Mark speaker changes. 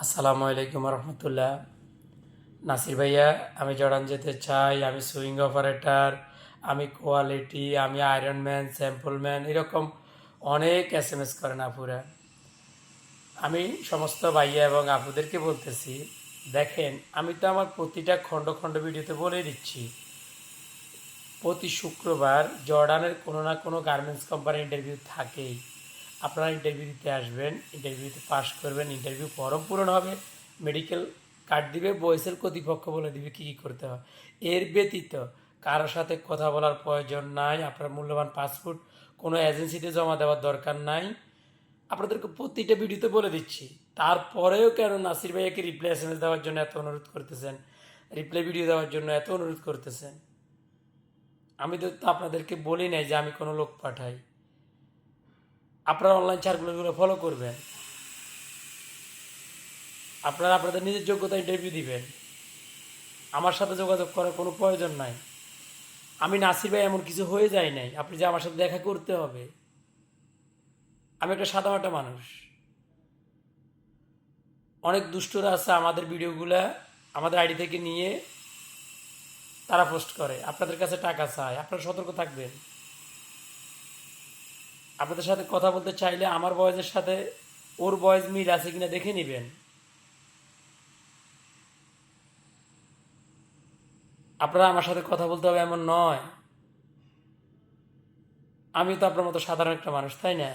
Speaker 1: আসসালামু আলাইকুম রহমতুল্লাহ। নাসির ভাইয়া, আমি জর্ডান যেতে চাই, আমি সুইং অপারেটর, আমি কোয়ালিটি, আমি আয়রন ম্যান, স্যাম্পল ম্যান, এরকম অনেক এসএমএস করেন আপুরা। আমি সমস্ত ভাইয়া এবং আপুদেরকে বলতেছি, দেখেন, আমি তো আমার প্রতিটা খণ্ড খণ্ড ভিডিওতে বলে দিচ্ছি, প্রতি শুক্রবার জর্ডানের কোনো না কোনো গার্মেন্টস কোম্পানির ইন্টারভিউ থাকেই। আপনারা ইন্টারভিউ দিতে আসবেন, ইন্টারভিউতে পাশ করবেন, ইন্টারভিউ ফর্ম পূরণ হবে, মেডিকেল কার্ড দিবে, বয়সের কর্তৃপক্ষ বলে দিবে কী কী করতে হয়। এর ব্যতীত কারোর সাথে কথা বলার প্রয়োজন নাই, আপনার মূল্যবান পাসপোর্ট কোনো এজেন্সিতে জমা দেওয়ার দরকার নাই। আপনাদেরকে প্রতিটা ভিডিওতে বলে দিচ্ছি, তারপরেও কেন নাসির ভাইয়াকে রিপ্লাই এসএমএস দেওয়ার জন্য এত অনুরোধ করতেছেন, রিপ্লাই ভিডিও দেওয়ার জন্য এত অনুরোধ করতেছেন? আমি তো আপনাদেরকে বলি নাই যে আমি কোনো লোক পাঠাই। আপনারা অনলাইন সার্কুলারগুলো ফলো করবেন, আপনারা আপনাদের নিজের যোগ্যতা ইন্টারভিউ দিবেন, আমার সাথে যোগাযোগ করার কোনো প্রয়োজন নাই। আমি নাসির ভাই এমন কিছু হয়ে যায় নাই আপনি যে আমার সাথে দেখা করতে হবে। আমি একটা সাদামাটা মানুষ। অনেক দুষ্টরা আছে আমাদের ভিডিওগুলা আমাদের আইডি থেকে নিয়ে তারা পোস্ট করে, আপনাদের কাছে টাকা চায়। আপনারা সতর্ক থাকবেন। আপনাদের সাথে কথা বলতে চাইলে আমার বয়সের সাথে ওর বয়স মিল আছে কিনা দেখে নেবেন। আপনারা আমার সাথে কথা বলতে হবে এমন নয়। আমি তো আপনার মতো সাধারণ একটা মানুষ, তাই না?